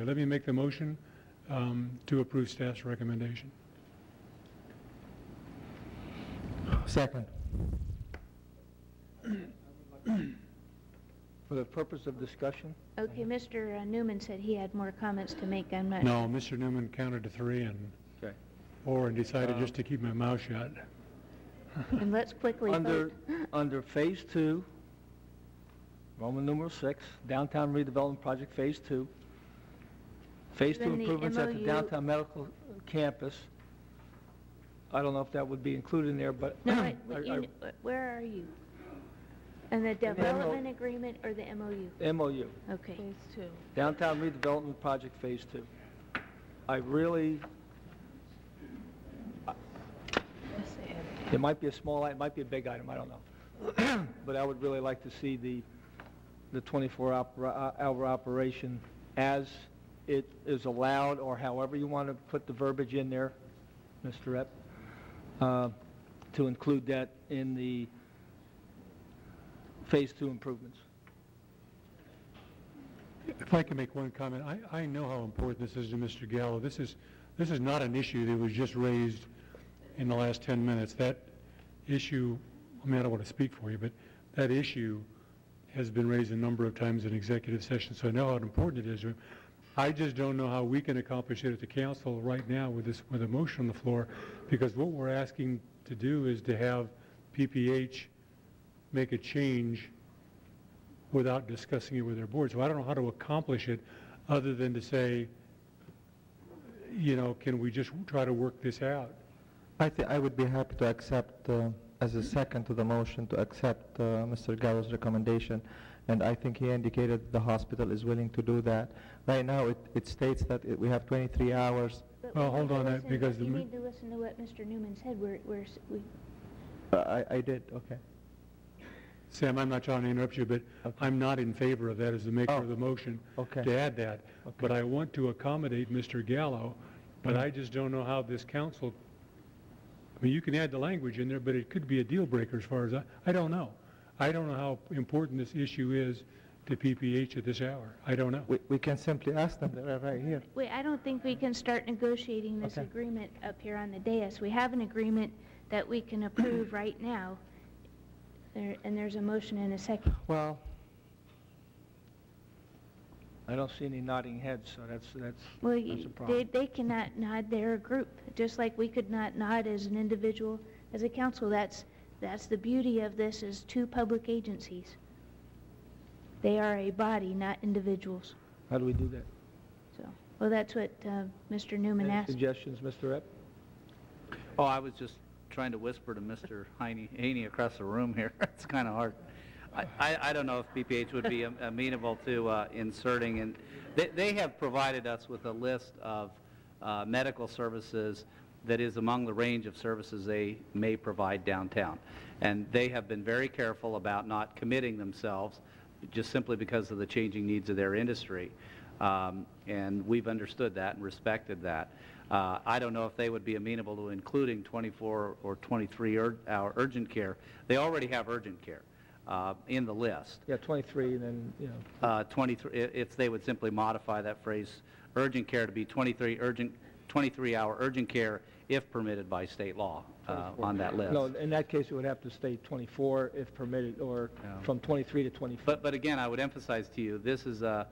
Let me make the motion to approve staff's recommendation. Second. For the purpose of discussion? Okay, Mr. Newman said he had more comments to make. I'm not. No, Mr. Newman counted to 3 and Okay. 4 and decided just to keep my mouth shut. And let's quickly vote. Under Phase 2, Roman numeral 6, Downtown Redevelopment Project Phase 2, Phase 2 Then the improvements at the MOU downtown medical campus. I don't know if that would be included in there, but No, where are you? And the development agreement or the MOU? MOU, Okay. Phase 2. Downtown Redevelopment Project Phase 2. I really, it might be a small item, it might be a big item, I don't know. But I would really like to see the 24-hour operation as it is allowed, or however you want to put the verbiage in there, Mr. Rep, to include that in the Phase 2 improvements. If I can make one comment, I know how important this is to Mr. Gallo. This is not an issue that was just raised in the last 10 minutes. That issue, I mean, I don't want to speak for you, but that issue has been raised a number of times in executive session, so I know how important it is. I just don't know how we can accomplish it at the council right now with a motion on the floor, because what we're asking to do is to have PPH make a change without discussing it with their board. So I don't know how to accomplish it other than to say, you know, can we just try to work this out? I would be happy to accept, as a second to the motion, to accept Mr. Gallo's recommendation. And I think he indicated the hospital is willing to do that. Right now, it states that we have 23 hours. Well, hold on, because you need to listen to what Mr. Newman said. I did, okay. Sam, I'm not trying to interrupt you, but Okay. I'm not in favor of that as the maker of the motion Okay. to add that. Okay. But I want to accommodate Mr. Gallo, but I just don't know how this council, I mean, you can add the language in there, but it could be a deal breaker as far as I don't know. I don't know how important this issue is to PPH at this hour. I don't know. We can simply ask them, they're right here. Wait, I don't think we can start negotiating this Okay. agreement up here on the dais. We have an agreement that we can approve right now, and there's a motion and a second. Well, I don't see any nodding heads, so that's Well, a problem. they cannot nod. They're a group, just like we could not nod as an individual, as a council. That's the beauty of this, is two public agencies. They are a body, not individuals. How do we do that? So, well, that's what Mr. Newman Any asked. suggestions, Mr. Rep? Oh, I was just trying to whisper to Mr. Haney across the room here. It's kind of hard. I don't know if PPH would be amenable to inserting, and they have provided us with a list of medical services that is among the range of services they may provide downtown. And they have been very careful about not committing themselves just simply because of the changing needs of their industry. And we've understood that and respected that. I don't know if they would be amenable to including 24 or 23-hour urgent care. They already have urgent care in the list. Yeah, 23, and then, you know. 23, if they would simply modify that phrase, urgent care, to be 23-hour urgent care if permitted by state law on that list. No, in that case, it would have to stay 24 if permitted, or from 23 to 24. But again, I would emphasize to you, this is the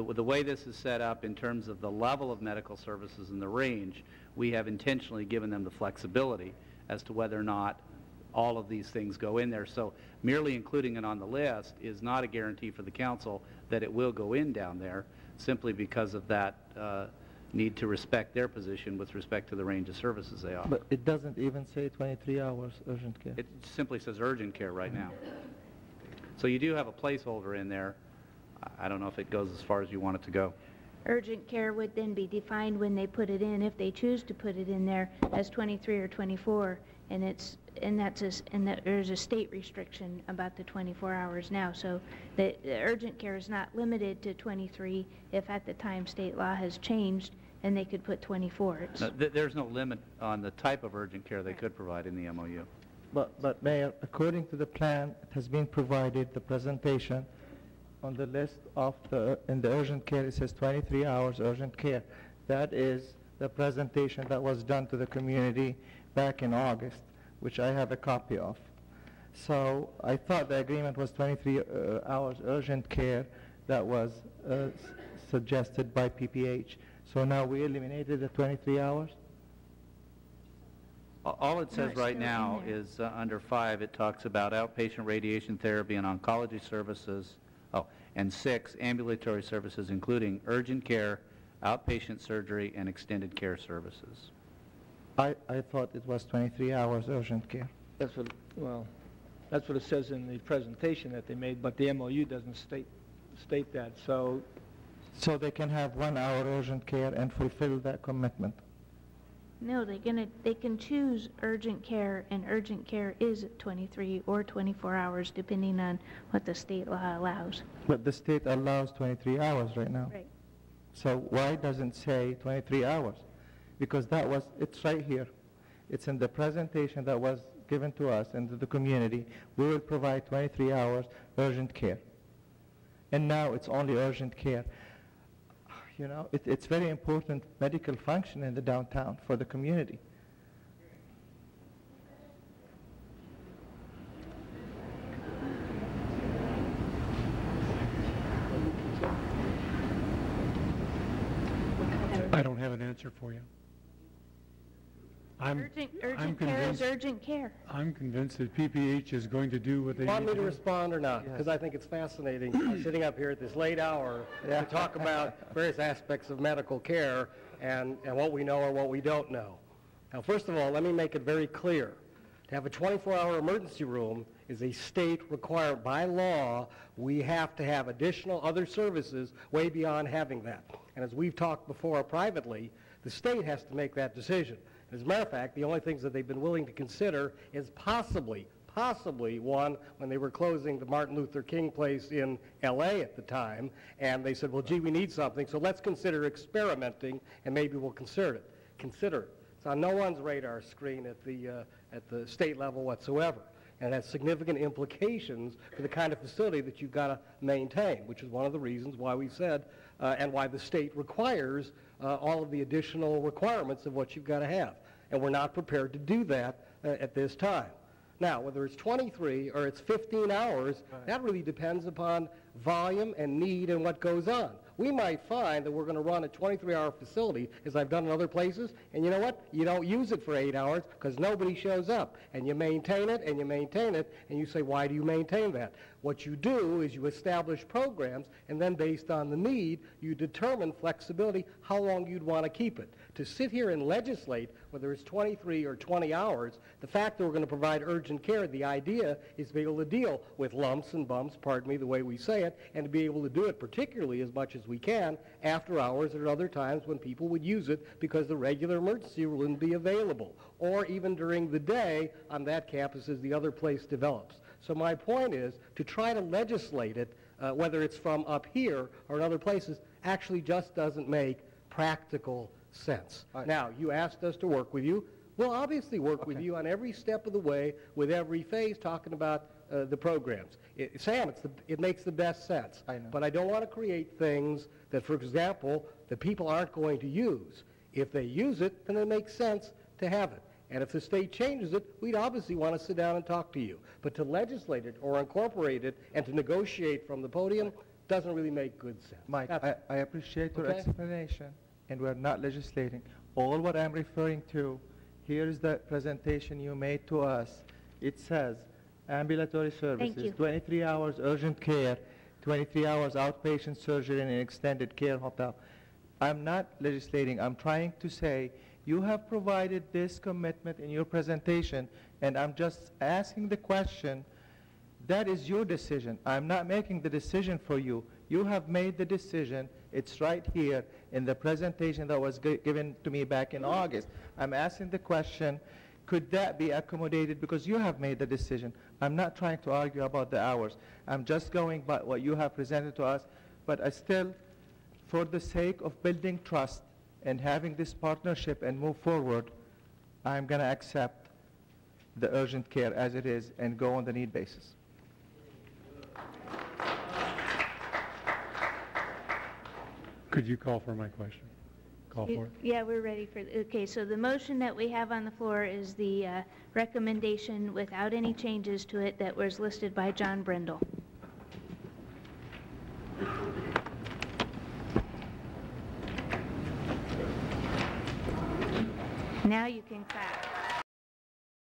way this is set up in terms of the level of medical services and the range. We have intentionally given them the flexibility as to whether or not all of these things go in there. So merely including it on the list is not a guarantee for the council that it will go in down there, simply because of that need to respect their position with respect to the range of services they offer. but it doesn't even say 23 hours urgent care. It simply says urgent care right now. So you do have a placeholder in there. I don't know if it goes as far as you want it to go. Urgent care would then be defined when they put it in, if they choose to put it in there, as 23 or 24, and there's a state restriction about the 24 hours now. So the urgent care is not limited to 23 if at the time state law has changed and they could put 24. There's no limit on the type of urgent care they could provide in the MOU. But Mayor, according to the plan, it has been provided, the presentation, on the list of in the urgent care, it says 23 hours urgent care. That is the presentation that was done to the community back in August, which I have a copy of. So I thought the agreement was 23 hours urgent care that was suggested by PPH. So now we eliminated the 23 hours? All it says right now is under 5, it talks about outpatient radiation therapy and oncology services, and 6, ambulatory services including urgent care, outpatient surgery, and extended care services. I thought it was 23 hours urgent care. That's what, well, that's what it says in the presentation that they made, but the MOU doesn't state that, so. So they can have 1 hour urgent care and fulfill that commitment? No, they can choose urgent care, and urgent care is 23 or 24 hours, depending on what the state law allows. But the state allows 23 hours right now. Right. So why doesn't it say 23 hours? Because it's right here. It's in the presentation that was given to us and to the community. We will provide 23 hours urgent care. And now it's only urgent care. You know, it's very important medical function in the downtown for the community. I don't have an answer for you. Urgent care is urgent care. I'm convinced that PPH is going to do what they Want need me to do. respond or not? Because I think it's fascinating, sitting up here at this late hour to talk about various aspects of medical care and what we know or what we don't know. Now, first of all, let me make it very clear. To have a 24-hour emergency room is a state requirement. By law, we have to have additional other services way beyond having that. And as we've talked before privately, the state has to make that decision. As a matter of fact, the only things that they've been willing to consider is possibly one, when they were closing the Martin Luther King place in L.A. at the time, and they said, well, gee, we need something, so let's consider experimenting, and maybe we'll consider it. It's on no one's radar screen at the state level whatsoever, and it has significant implications for the kind of facility that you've got to maintain, which is one of the reasons why we said, and why the state requires all of the additional requirements of what you've got to have. And we're not prepared to do that at this time. Now, whether it's 23 or it's 15 hours, that really depends upon volume and need and what goes on. We might find that we're going to run a 23-hour facility, as I've done in other places, and you know what? You don't use it for 8 hours because nobody shows up. And you maintain it, and you maintain it, and you say, why do you maintain that? What you do is you establish programs, and then based on the need, you determine flexibility, how long you'd want to keep it. To sit here and legislate, whether it's 23 or 20 hours, the fact that we're going to provide urgent care, the idea is to be able to deal with lumps and bumps, pardon me, the way we say it, and to be able to do it particularly as much as we can after hours or other times when people would use it because the regular emergency wouldn't be available, or even during the day on that campus as the other place develops. So my point is to try to legislate it, whether it's from up here or in other places, actually just doesn't make practical sense. Right. Now, you asked us to work with you. We'll obviously work with you on every step of the way with every phase talking about the programs. Sam, it makes the best sense. I know. But I don't want to create things that, for example, that people aren't going to use. If they use it, then it makes sense to have it. And if the state changes it, we'd obviously want to sit down and talk to you. But to legislate it or incorporate it and to negotiate from the podium doesn't really make good sense. Mike, I appreciate your explanation, and we're not legislating. All what I'm referring to, here's the presentation you made to us. It says ambulatory services, 23 hours urgent care, 23 hours outpatient surgery in an extended care hotel. I'm not legislating. I'm trying to say you have provided this commitment in your presentation, and I'm just asking the question. That is your decision. I'm not making the decision for you. You have made the decision. It's right here in the presentation that was given to me back in August. I'm asking the question, could that be accommodated? Because you have made the decision. I'm not trying to argue about the hours. I'm just going by what you have presented to us. But I still, for the sake of building trust and having this partnership and move forward, I'm going to accept the urgent care as it is and go on the need basis. Could you call for my question? Call for it? Yeah, we're ready for, okay, so the motion that we have on the floor is the recommendation without any changes to it that was listed by John Brindle. Now you can clap.